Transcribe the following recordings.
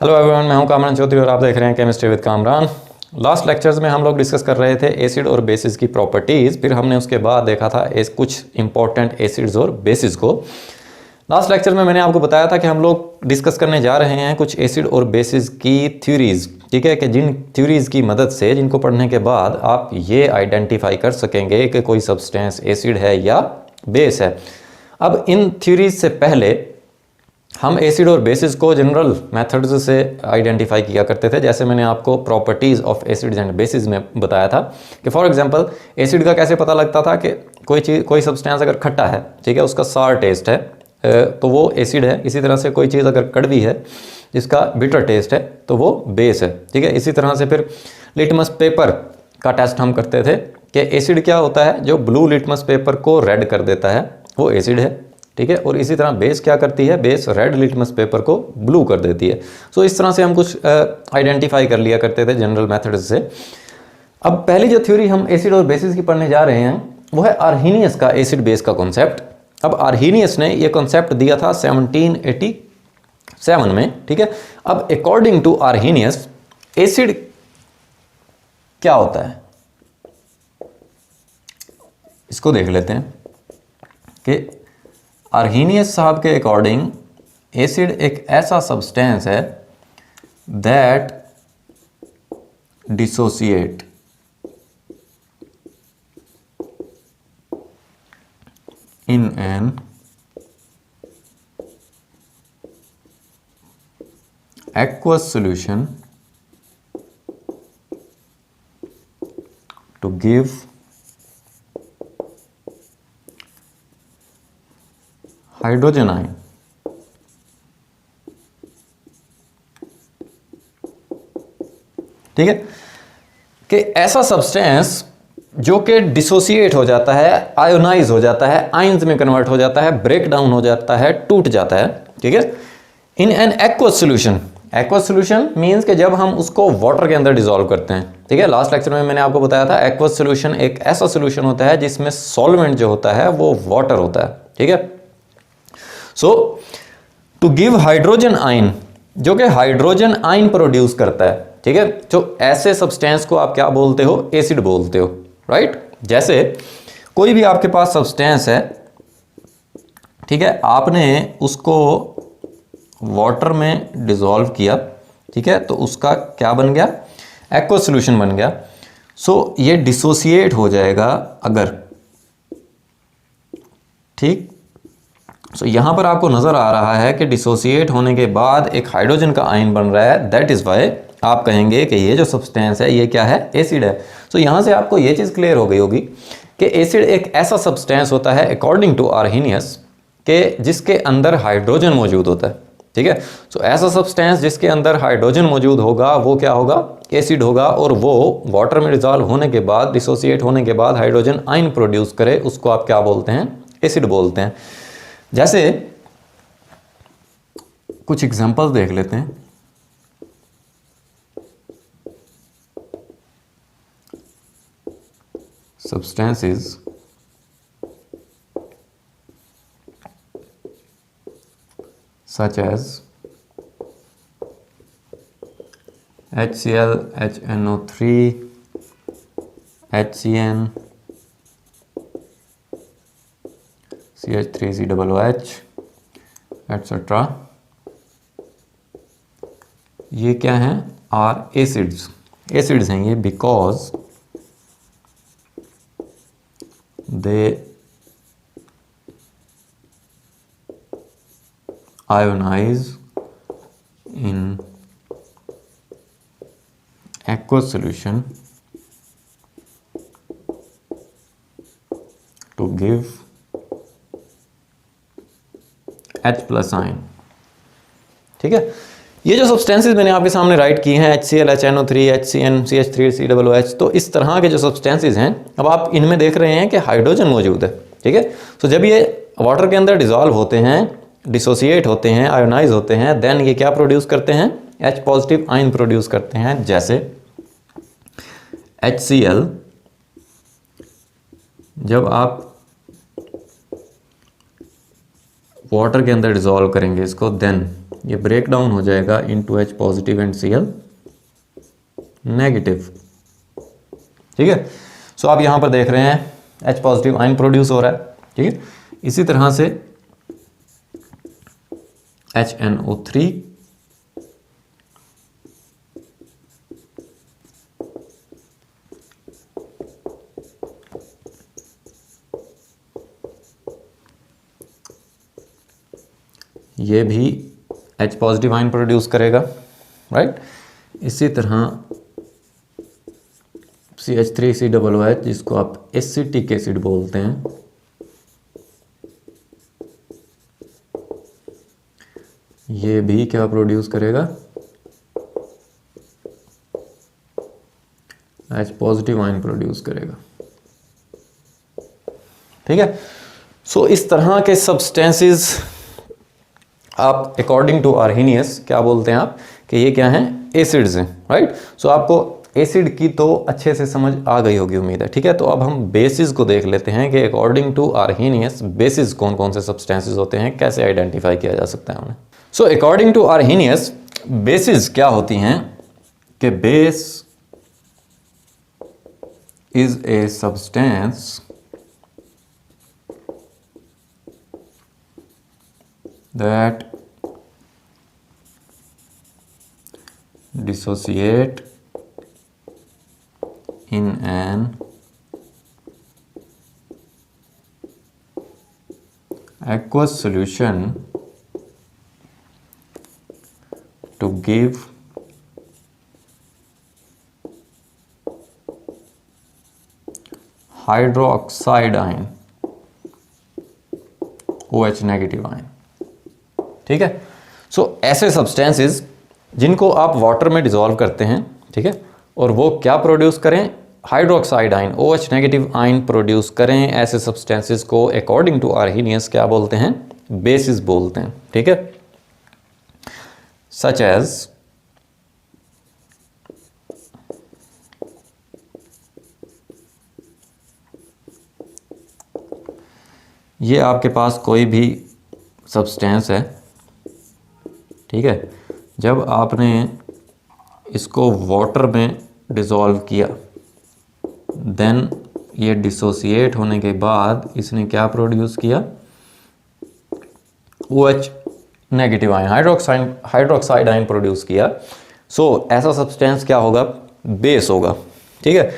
Hello everyone, मैं हूं कामरान चौधरी और आप देख रहे हैं chemistry with Kamran. Last lectures में हम लोग डिस्कस कर रहे थे एसिड और बेसिस की प्रॉपर्टीज़। फिर हमने उसके बाद देखा था कुछ इंपॉर्टेंट एसिड्स और बेसिस को। लास्ट लेक्चर में मैंने आपको बताया था कि हम लोग डिस्कस करने जा रहे हैं कुछ एसिड और बेसिस की थ्योरीज, ठीक है, कि जिन थ्योरीज की मदद से, जिनको पढ़ने के बाद आप ये आइडेंटिफाई कर सकेंगे कि कोई सब्सटेंस एसिड है या बेस है। अब इन थ्योरीज से पहले हम एसिड और बेसिस को जनरल मेथड्स से आइडेंटिफाई किया करते थे। जैसे मैंने आपको properties of acids and bases में बताया था कि फॉर एग्जांपल एसिड का कैसे पता लगता था कि कोई सब्सटेंस अगर खट्टा है, ठीक है, उसका सार टेस्ट है तो वो एसिड है। इसी तरह से कोई चीज़ अगर कड़वी है, जिसका बिटर टेस्ट है, तो वो बेस है, ठीक है। इसी तरह से फिर लिटमस पेपर का टेस्ट हम करते थे कि एसिड क्या होता है, जो ब्लू लिटमस पेपर को रेड कर देता है वो एसिड है, ठीक है। और इसी तरह बेस क्या करती है, बेस रेड लिटमस पेपर को ब्लू कर देती है। सो इस तरह से हम कुछ आइडेंटिफाई कर लिया करते थे जनरल मेथड्स से। अब पहली जो थ्योरी हम एसिड और बेसिस की पढ़ने जा रहे हैं वो है आर्हीनियस का एसिड बेस का कॉन्सेप्ट। अब आर्हीनियस ने ये कॉन्सेप्ट दिया था 1787 में, ठीक है। अब अकॉर्डिंग टू आर्हीनियस एसिड क्या होता है, इसको देख लेते हैं कि आर्हीनियस साहब के अकॉर्डिंग एसिड एक ऐसा सब्सटेंस है that dissociate in an aqueous solution to give hydrogen ion. ठीक है, कि ऐसा सब्सटेंस जो कि डिसोसिएट हो जाता है, आयोनाइज हो जाता है, आयंस में कन्वर्ट हो जाता है, ब्रेक डाउन हो जाता है, टूट जाता है, ठीक है, in an aqueous solution. Aqueous solution means कि जब हम उसको वाटर के अंदर डिसॉल्व करते हैं, ठीक है। लास्ट लेक्चर में मैंने आपको बताया था एक्वस सॉल्यूशन एक ऐसा सॉल्यूशन होता है जिसमें सॉल्वेंट जो होता है वो वाटर होता है, ठीक है। सो टू गिव हाइड्रोजन आयन, जो कि हाइड्रोजन आयन प्रोड्यूस करता है, ठीक है। तो ऐसे सब्सटेंस को आप क्या बोलते हो, एसिड बोलते हो, राइट। जैसे कोई भी आपके पास सब्सटेंस है, ठीक है, आपने उसको वाटर में डिसॉल्व किया, ठीक है, तो उसका क्या बन गया, एक्वस सॉल्यूशन बन गया। सो ये डिसोसिएट हो जाएगा अगर, ठीक। सो यहां पर आपको नजर आ रहा है कि डिसोसिएट होने के बाद एक हाइड्रोजन का आयन बन रहा है। दैट इज वाई आप कहेंगे कि ये जो सब्सटेंस है ये क्या है, एसिड है। सो यहां से आपको ये चीज क्लियर हो गई होगी कि एसिड एक ऐसा सब्सटेंस होता है अकॉर्डिंग टू आर्हीनियस के जिसके अंदर हाइड्रोजन मौजूद होता है, ठीक है। सो ऐसा सब्सटेंस जिसके अंदर हाइड्रोजन मौजूद होगा वो क्या होगा, एसिड होगा। और वो वाटर में डिसॉल्व होने के बाद, डिसोसिएट होने के बाद हाइड्रोजन आयन प्रोड्यूस करे, उसको आप क्या बोलते हैं, एसिड बोलते हैं। जैसे कुछ एग्जांपल्स देख लेते हैं। Substances such as HCl, HNO3, HCN, CH3COOH etc. ये क्या हैं, आर एसिड्स। एसिड्स हैं ये because they ionize in aqueous solution to give H+ ion, ठीक है। ये जो सब्सटेंसेस मैंने आपके सामने राइट किए हैं, HCl, HNO3, HCN, CH3COOH, तो इस तरह के जो सब्सटेंसेस हैं, अब आप इनमें देख रहे हैं कि हाइड्रोजन मौजूद है, ठीक है। तो जब ये वाटर के अंदर डिसॉल्व होते हैं, डिसोसिएट होते हैं, आयोनाइज होते हैं, देन ये क्या प्रोड्यूस करते हैं, H+ आयन प्रोड्यूस करते हैं। जैसे HCl जब आप वाटर के अंदर डिसॉल्व करेंगे इसको, देन ये ब्रेक डाउन हो जाएगा into H positive and Cl negative. ठीक है, सो आप यहां पर देख रहे हैं H पॉजिटिव आयन प्रोड्यूस हो रहा है। ठीक है, इसी तरह से HNO3 ये भी H पॉजिटिव आयन प्रोड्यूस करेगा, राइट। इसी तरह CH3COOH जिसको आप एसिटिक एसिड बोलते हैं, ये भी क्या प्रोड्यूस करेगा, H पॉजिटिव आयन प्रोड्यूस करेगा। ठीक है, सो इस तरह के सब्सटेंसेस आप अकॉर्डिंग टू आर्हेनियस क्या बोलते हैं आप कि ये क्या हैं, एसिड्स हैं, राइट। सो आपको एसिड की तो अच्छे से समझ आ गई होगी उम्मीद है। ठीक है, तो अब हम बेसिस को देख लेते हैं कि अकॉर्डिंग टू आर्हेनियस बेसिस कौन कौन से सब्सटेंसेस होते हैं, कैसे आइडेंटिफाई किया जा सकता है उन्हें। So according to Arrhenius bases क्या होती हैं कि base is a substance that dissociate in an aqueous solution to give hydroxide ion OH negative ion. ठीक है, सो ऐसे सब्सटेंसेस जिनको आप वाटर में डिसॉल्व करते हैं, ठीक है, और वो क्या प्रोड्यूस करें, hydroxide ion OH negative ion produce करें, ऐसे सब्सटेंसेस को अकॉर्डिंग टू आर्हेनियस क्या बोलते हैं, बेसिस बोलते हैं। ठीक है, सच एज ये आपके पास कोई भी सब्सटेंस है, ठीक है, जब आपने इसको वाटर में डिसॉल्व किया, देन ये डिसोसिएट होने के बाद इसने क्या प्रोड्यूस किया, OH negative ion hydroxide ion produce किया। सो ऐसा सब्सटेंस क्या होगा, बेस होगा। ठीक है,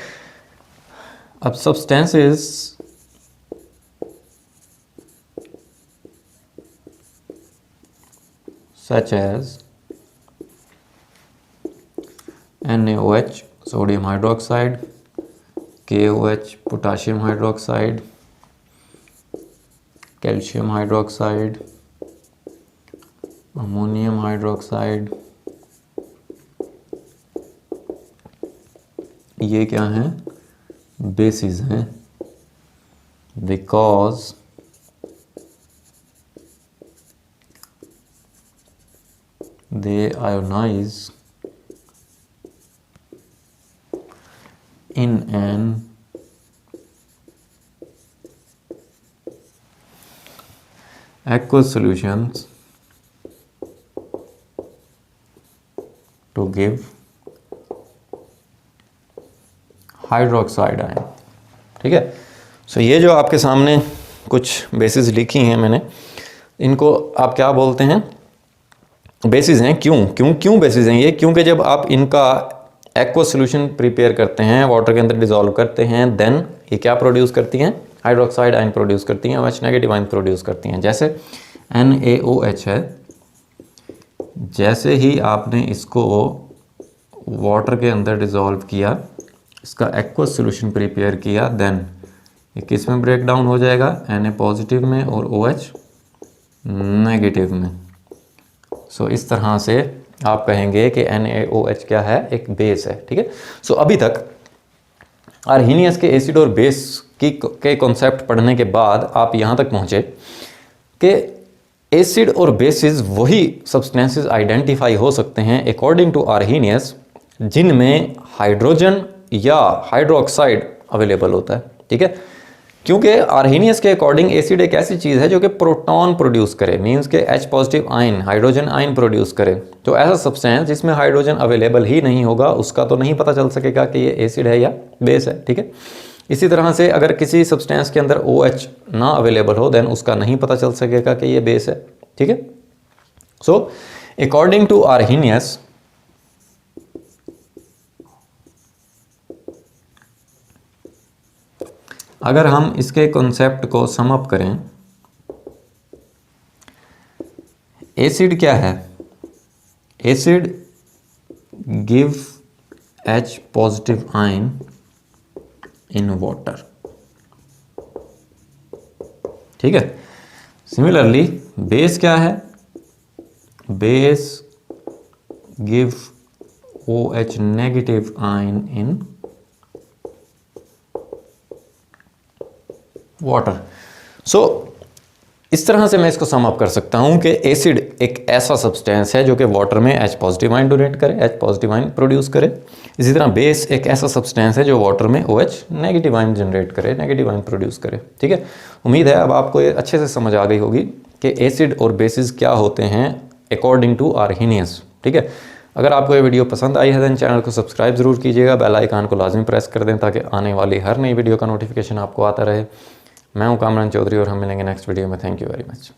अब substances such as NaOH sodium hydroxide, KOH potassium hydroxide, calcium hydroxide, ammonium hydroxide, ये क्या हैं, बेसिस हैं, because they ionize in an aqueous solutions to give hydroxide ion. ठीक है, सो ये जो आपके सामने कुछ बेसिस लिखी हैं मैंने, इनको आप क्या बोलते हैं, बेसिस हैं। क्यों बेसिस हैं ये, क्योंकि जब आप इनका एक्वस सोल्यूशन प्रिपेयर करते हैं, वाटर के अंदर डिसॉल्व करते हैं, देन ये क्या प्रोड्यूस करती हैं, हाइड्रोक्साइड आयन प्रोड्यूस करती हैं, OH नेगेटिव आयन प्रोड्यूस करती हैं। जैसे NaOH है, जैसे ही आपने इसको वाटर के अंदर डिसॉल्व किया, इसका एक्वस सोल्यूशन प्रिपेयर किया, देन ये किस में ब्रेक डाउन हो जाएगा, Na पॉजिटिव में और OH नेगेटिव में। सो इस तरह से आप कहेंगे कि NaOH क्या है, एक बेस है। ठीक है, सो अभी तक आर्हेनियस के एसिड और बेस के कॉन्सेप्ट पढ़ने के बाद आप यहाँ तक पहुँचे कि एसिड और बेसिस वही सब्सटेंसेस आइडेंटिफाई हो सकते हैं अकॉर्डिंग टू आर्हेनियस जिनमें हाइड्रोजन या हाइड्रोक्साइड अवेलेबल होता है। ठीक है, क्योंकि आर्हेनियस के अकॉर्डिंग एसिड एक ऐसी चीज़ है जो कि प्रोटॉन प्रोड्यूस करे, मींस के H positive ion, hydrogen ion produce करे। तो ऐसा सब्सटेंस जिसमें हाइड्रोजन अवेलेबल ही नहीं होगा उसका तो नहीं पता चल सकेगा कि ये एसिड है या बेस है, ठीक है। इसी तरह से अगर किसी सब्सटेंस के अंदर OH ना अवेलेबल हो देन उसका नहीं पता चल सकेगा कि ये बेस है, ठीक है। सो अकॉर्डिंग टू आर्हेनियस अगर हम इसके कॉन्सेप्ट को सम अप करें, एसिड क्या है? Acid give H positive ion in water, ठीक है। सिमिलरली बेस क्या है? Base give OH negative ion in water. So इस तरह से मैं इसको सम अप कर सकता हूं कि एसिड एक ऐसा सब्सटेंस है जो कि वाटर में H पॉजिटिव आयन डोनेट करे, H पॉजिटिव आयन प्रोड्यूस करे। इसी तरह बेस एक ऐसा सब्सटेंस है जो वाटर में OH नेगेटिव आयन जनरेट करे, नेगेटिव आयन प्रोड्यूस करे, ठीक है। उम्मीद है अब आपको ये अच्छे से समझ आ गई होगी कि एसिड और बेसिस क्या होते हैं अकॉर्डिंग टू आर्हेनियस, ठीक है। अगर आपको ये वीडियो पसंद आई है तो चैनल को सब्सक्राइब ज़रूर कीजिएगा, बेल आइकन को लाजमी प्रेस कर दें ताकि आने वाली हर नई वीडियो का नोटिफिकेशन आपको आता रहे। मैं हूं कामरान चौधरी और हम मिलेंगे नेक्स्ट वीडियो में। Thank you very much.